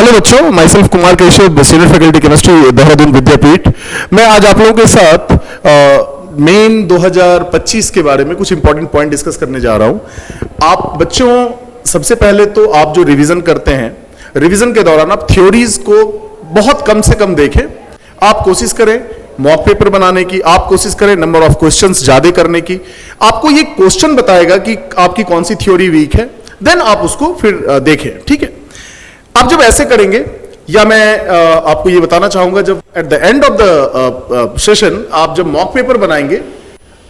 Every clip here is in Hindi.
हेलो बच्चों, माई self Kumar Keshav, senior faculty chemistry, Dehradun Vidyapeeth. मैं आज आप लोगों के साथ मेन 2025 के बारे में कुछ इंपॉर्टेंट पॉइंट डिस्कस करने जा रहा हूं। आप बच्चों, सबसे पहले तो आप जो रिवीजन करते हैं, रिवीजन के दौरान आप थ्योरीज को बहुत कम से कम देखें। आप कोशिश करें मॉक पेपर बनाने की, आप कोशिश करें नंबर ऑफ क्वेश्चंस ज्यादा करने की। आपको ये क्वेश्चन बताएगा कि आपकी कौन सी थ्योरी वीक है, देन आप उसको फिर देखें, ठीक है। आप जब ऐसे करेंगे, या मैं आपको ये बताना चाहूंगा, जब at the end of the session आप जब मॉक पेपर बनाएंगे,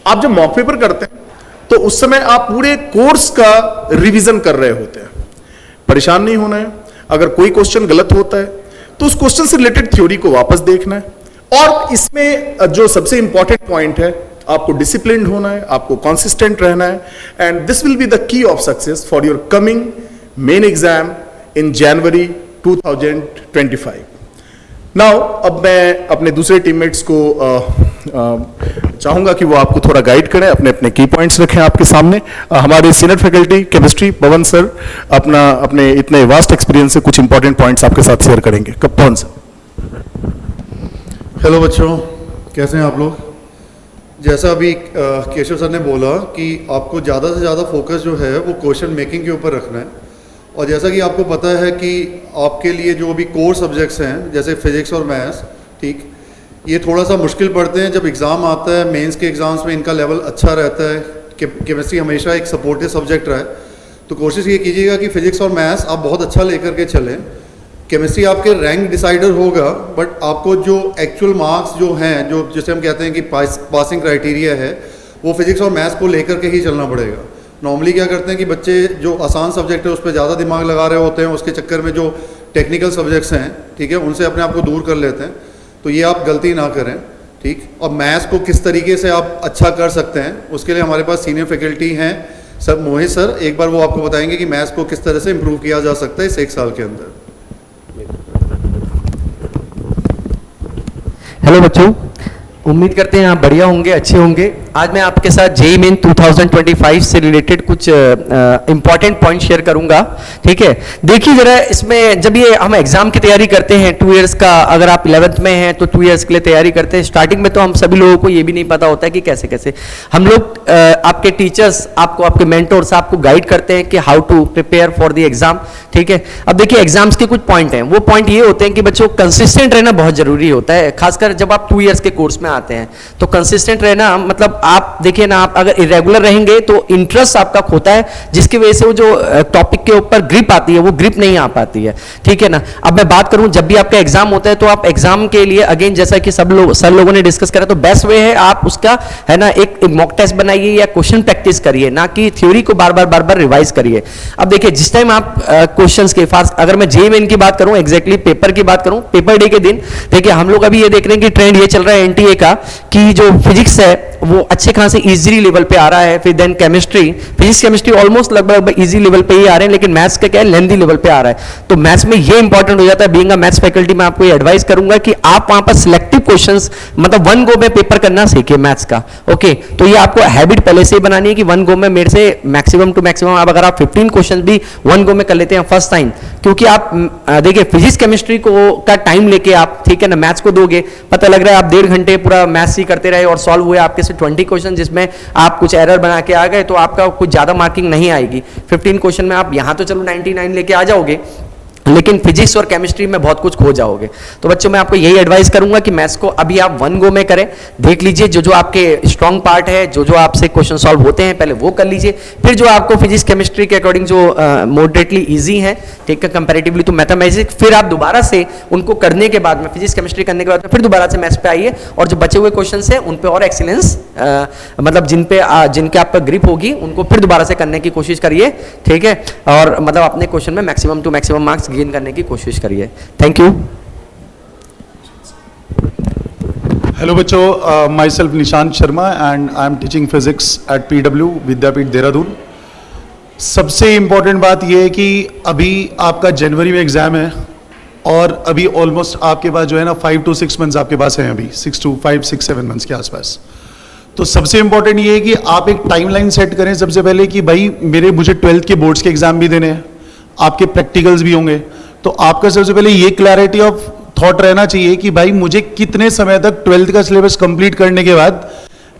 आप जब मॉक पेपर करते हैं तो उस समय आप पूरे कोर्स का रिवीजन कर रहे होते हैं। परेशान नहीं होना है। अगर कोई क्वेश्चन गलत होता है तो उस क्वेश्चन से रिलेटेड थ्योरी को वापस देखना है। और इसमें जो सबसे इंपॉर्टेंट पॉइंट है, आपको डिसिप्लिन होना है, आपको कंसिस्टेंट रहना है, and this will be the key of success for your coming main exam in January 2025। Now अब मैं अपने दूसरे टीममेट्स को चाहूंगा कि वो आपको थोड़ा गाइड करें, अपने अपने की पॉइंट्स रखें आपके सामने। हमारे सीनियर फैकल्टी केमिस्ट्री पवन सर अपने इतने वास्ट एक्सपीरियंस से कुछ इंपॉर्टेंट पॉइंट्स आपके साथ शेयर करेंगे। पवन सर। हेलो बच्चों, कैसे हैं आप लोग? जैसा अभी केशव सर ने बोला कि आपको ज़्यादा से ज़्यादा फोकस जो है वो क्वेश्चन मेकिंग के ऊपर रखना है। और जैसा कि आपको पता है कि आपके लिए जो अभी कोर सब्जेक्ट्स हैं जैसे फिजिक्स और मैथ्स, ठीक, ये थोड़ा सा मुश्किल पड़ते हैं। जब एग्ज़ाम आता है, मेंस के एग्ज़ाम्स में इनका लेवल अच्छा रहता है। केमिस्ट्री हमेशा एक सपोर्टिव सब्जेक्ट रहा है, तो कोशिश ये कीजिएगा कि फिजिक्स और मैथ्स आप बहुत अच्छा लेकर के चलें। केमिस्ट्री आपके रैंक डिसाइडर होगा, बट आपको जो एक्चुअल मार्क्स जो हैं, जो जिसे हम कहते हैं कि पासिंग क्राइटेरिया है, वो फिजिक्स और मैथ्स को लेकर के ही चलना पड़ेगा। नॉर्मली क्या करते हैं कि बच्चे जो आसान सब्जेक्ट है उस पर ज़्यादा दिमाग लगा रहे होते हैं, उसके चक्कर में जो टेक्निकल सब्जेक्ट्स हैं, ठीक है, उनसे अपने आप को दूर कर लेते हैं। तो ये आप गलती ना करें, ठीक। और मैथ्स को किस तरीके से आप अच्छा कर सकते हैं, उसके लिए हमारे पास सीनियर फैकल्टी हैं सर, मोहित सर, एक बार वो आपको बताएंगे कि मैथ्स को किस तरह से इम्प्रूव किया जा सकता है इस एक साल के अंदर। हेलो बच्चों, उम्मीद करते हैं आप बढ़िया होंगे, अच्छे होंगे। आज मैं आपके साथ जेईई मेन 2025 से रिलेटेड कुछ इंपॉर्टेंट पॉइंट शेयर करूंगा, ठीक है। देखिए जरा, इसमें जब ये हम एग्जाम की तैयारी करते हैं 2 इयर्स का, अगर आप 11th में हैं तो 2 इयर्स के लिए तैयारी करते हैं। स्टार्टिंग में तो हम सभी लोगों को ये भी नहीं पता होता है कि कैसे कैसे हम लोग, आपके टीचर्स आपको, आपके मेंटोर्स आपको गाइड करते हैं कि how to prepare for the exam, ठीक है। अब देखिए एग्जाम्स के कुछ पॉइंट हैं। वो पॉइंट ये होते हैं कि बच्चों कंसिस्टेंट रहना बहुत जरूरी होता है, खासकर जब आप 2 इयर्स के कोर्स में आते हैं। तो कंसिस्टेंट रहना मतलब आप देखिए ना, आप अगर इरेगुलर रहेंगे तो इंटरेस्ट आपका खोता है, जिसकी वजह से वो जो टॉपिक के ऊपर ग्रिप आती है वो ग्रिप नहीं आ पाती है, ठीक है ना। अब मैं बात करूं, जब भी आपका एग्जाम होता है तो आप एग्जाम के लिए अगेन, जैसा कि सर लोगों ने डिस्कस करा, तो बेस्ट वे है आप उसका, है ना, एक मॉक टेस्ट बनाइए या क्वेश्चन प्रैक्टिस करिए, ना कि थ्योरी को बार बार रिवाइज करिए। अब देखिए जिस टाइम आप क्वेश्चंस के फास्ट, अगर मैं जेईई मेन की बात करूं, एग्जैक्टली पेपर की बात करूं, पेपर डे के दिन देखिए हम लोग अभी ये देख रहे हैं कि ट्रेंड ये चल रहा है एनटीए का कि जो फिजिक्स है वो अच्छे खासे इजी लेवल पे आ रहा है। फिर then chemistry, physics chemistry almost लगभग इजी लेवल पे ही आ रहे हैं, लेकिन मैथ्स का क्या है, लेंथी लेवल पे आ रहा है। तो मैथ्स में ये इंपॉर्टेंट हो जाता है। बीइंग अ मैथ्स फैकल्टी मैं आपको ये एडवाइस करूंगा कि आप वहां पर सिलेक्टिव क्वेश्चंस, मतलब 1 गो में पेपर करना सीखिए मैथ्स का, ओके। तो ये आपको हैबिट पहले से ही बनानी है कि 1 गो में मेरे से मैक्सिमम टू मैक्सिमम आप, अगर आप 15 क्वेश्चन भी 1 गो में कर लेते हैं फर्स्ट टाइम, क्योंकि आप देखिए फिजिक्स केमिस्ट्री को का टाइम लेके आप, ठीक है ना, मैथ्स को दोगे, पता लग रहा है आप 1.5 घंटे पूरा मैथ्स ही करते रहे और सॉल्व हुए आपके से 20 क्वेश्चन, जिसमें आप कुछ एरर बना के आ गए, तो आपका कुछ ज्यादा मार्किंग नहीं आएगी। 15 क्वेश्चन में आप यहां तो चलो 99 लेके आ जाओगे, लेकिन फिजिक्स और केमिस्ट्री में बहुत कुछ खो जाओगे। तो बच्चों मैं आपको यही एडवाइस करूंगा कि मैथ्स को अभी आप 1 गो में करें, देख लीजिए जो जो आपके स्ट्रॉन्ग पार्ट है, जो जो आपसे क्वेश्चन सॉल्व होते हैं पहले वो कर लीजिए। फिर जो आपको फिजिक्स केमिस्ट्री के अकॉर्डिंग जो मॉडरेटली इजी है, ठीक है, कंपैरेटिवली टू मैथमेटिक्स, फिर आप दोबारा से उनको करने के बाद में, फिजिक्स केमिस्ट्री करने के बाद में फिर दोबारा से मैथ्स पे आइए, और जो बचे हुए क्वेश्चन है उन पे और एक्सीलेंस, मतलब जिनके आप पर ग्रिप होगी उनको फिर दोबारा से करने की कोशिश करिए, ठीक है। और मतलब अपने क्वेश्चन में maximum to maximum marks gain करने की कोशिश करिए। Thank you. हेलो बच्चों, my self Nishant Sharma and I am teaching physics at PW Vidyapeeth Dehradun. सबसे इम्पॉर्टेंट बात यह है कि अभी आपका जनवरी में एग्जाम है और अभी ऑलमोस्ट आपके पास जो है ना 5 to 6 मंथ्स आपके पास हैं, अभी 6 to 5, 6, 7 मंथ्स के आसपास। तो सबसे इंपॉर्टेंट ये है कि आप एक टाइमलाइन सेट करें सबसे पहले कि भाई मुझे 12th के बोर्ड्स के एग्जाम भी देने हैं, आपके प्रैक्टिकल्स भी होंगे, तो आपका सबसे पहले ये क्लैरिटी ऑफ थॉट रहना चाहिए कि भाई मुझे कितने समय तक 12th का सिलेबस कंप्लीट करने के बाद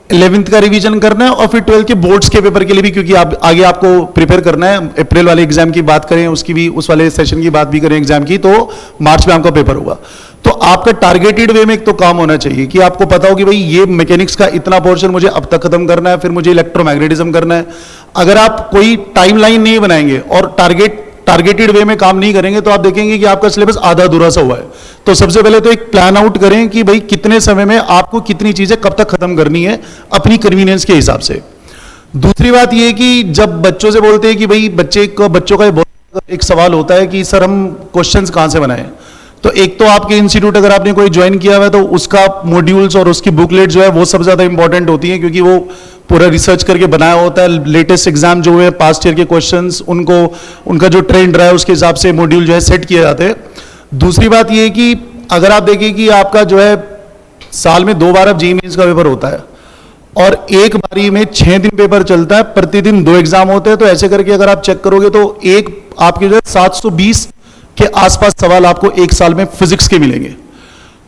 11th का रिवीजन करना है और फिर 12th के बोर्ड्स के पेपर के लिए भी, क्योंकि आप आगे आपको प्रिपेयर करना है। अप्रैल वाले एग्जाम की बात करें, उसकी भी, उस वाले सेशन की बात भी करें एग्जाम की, तो मार्च में आपका पेपर होगा। तो आपका टारगेटेड वे में एक तो काम होना चाहिए कि आपको पता हो कि भाई ये मैकेनिक्स का इतना पोर्शन मुझे अब तक खत्म करना है, फिर मुझे इलेक्ट्रोमैग्नेटिज्म करना है। अगर आप कोई टाइमलाइन नहीं बनाएंगे और टारगेटेड वे में काम नहीं करेंगे तो आप देखेंगे कि आपका सिलेबस आधा अधूरा सा हुआ है। तो सबसे पहले तो एक प्लान आउट करें कि भाई कितने समय में आपको कितनी चीजें कब तक खत्म करनी है अपनी कन्वीनियंस के हिसाब से। दूसरी बात यह कि जब बच्चों से बोलते हैं कि भाई बच्चों का एक सवाल होता है कि सर हम क्वेश्चंस कहां से बनाएं, तो एक तो आपके इंस्टीट्यूट अगर आपने कोई ज्वाइन किया हुआ है तो उसका मॉड्यूल्स और उसकी बुकलेट जो है वो सबसे ज्यादा इंपॉर्टेंट होती है, क्योंकि वो पूरा रिसर्च करके बनाया होता है। लेटेस्ट एग्जाम जो है पास्ट ईयर के क्वेश्चंस, उनका जो ट्रेंड रहा है उसके हिसाब से मॉड्यूल जो है सेट किए जाते हैं। दूसरी बात ये है कि अगर आप देखें कि आपका जो है साल में 2 बार अब जेईई मेंस का पेपर होता है और एक बारी में 6 दिन पेपर चलता है, प्रतिदिन 2 एग्जाम होते हैं, तो ऐसे करके अगर आप चेक करोगे तो एक आपके जो है 720 के आसपास सवाल आपको एक साल में फिजिक्स के मिलेंगे।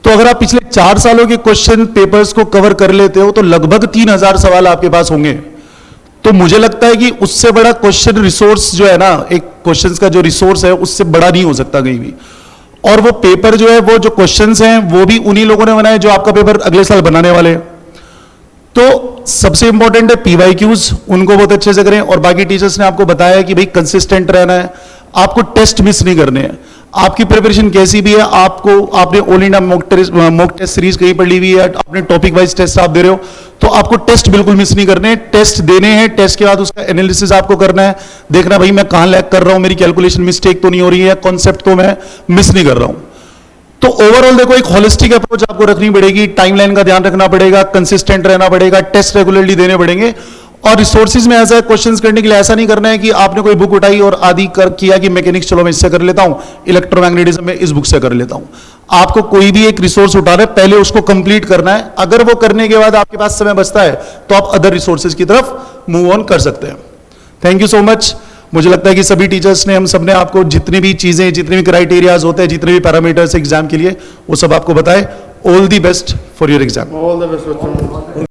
तो अगर आप पिछले 4 सालों के क्वेश्चन पेपर्स को कवर कर लेते हो तो लगभग 3000 सवाल आपके पास होंगे। तो मुझे लगता है कि उससे बड़ा क्वेश्चन रिसोर्स जो है ना, एक क्वेश्चंस का जो रिसोर्स है उससे बड़ा नहीं हो सकता कहीं भी। और वो पेपर जो है, वो जो क्वेश्चंस हैं वो भी उन्हीं लोगों ने बनाए जो आपका पेपर अगले साल बनाने वाले हैं। तो सबसे इंपॉर्टेंट है पीवाईक्यूज, उनको बहुत अच्छे से करें। और बाकी टीचर्स ने आपको बताया कि भाई कंसिस्टेंट रहना है, आपको टेस्ट मिस नहीं करने हैं। आपकी प्रिपरेशन कैसी भी है, आपने all India mock test series कहीं पढ़ ली हुई है, आपने टॉपिक वाइज टेस्ट आप दे रहे हो, तो आपको टेस्ट बिल्कुल मिस नहीं करने। टेस्ट देने हैं, टेस्ट के बाद उसका एनालिसिस आपको करना है, देखना भाई मैं कहां लैग कर रहा हूं, मेरी कैलकुलेशन मिस्टेक तो नहीं हो रही है, कॉन्सेप्ट तो मैं मिस नहीं कर रहा हूं। तो ओवरऑल देखो एक होलिस्टिक अप्रोच आपको रखनी पड़ेगी, टाइमलाइन का ध्यान रखना पड़ेगा, कंसिस्टेंट रहना पड़ेगा, टेस्ट रेगुलरली देने पड़ेंगे। और रिसोर्सेज में ऐसा क्वेश्चंस करने के लिए ऐसा नहीं करना है कि आपने कोई बुक उठाई और आदि किया कि मैकेनिक्स चलो मैं इससे कर लेता हूं, इलेक्ट्रोमैग्नेटिज्म में इस बुक से कर लेता हूं। आपको कोई भी एक रिसोर्स उठाना है, पहले उसको कंप्लीट करना है। अगर वो करने के बाद आपके पास समय बचता है तो आप अदर रिसोर्सेज की तरफ मूव ऑन कर सकते हैं। Thank you so much. मुझे लगता है कि सभी टीचर्स ने, हम सब ने आपको जितनी भी चीजें, जितने भी क्राइटेरियाज होते हैं, जितने भी पैरामीटर्स एग्जाम के लिए, वो सब आपको बताए। All the best for your exam. All the best बच्चों।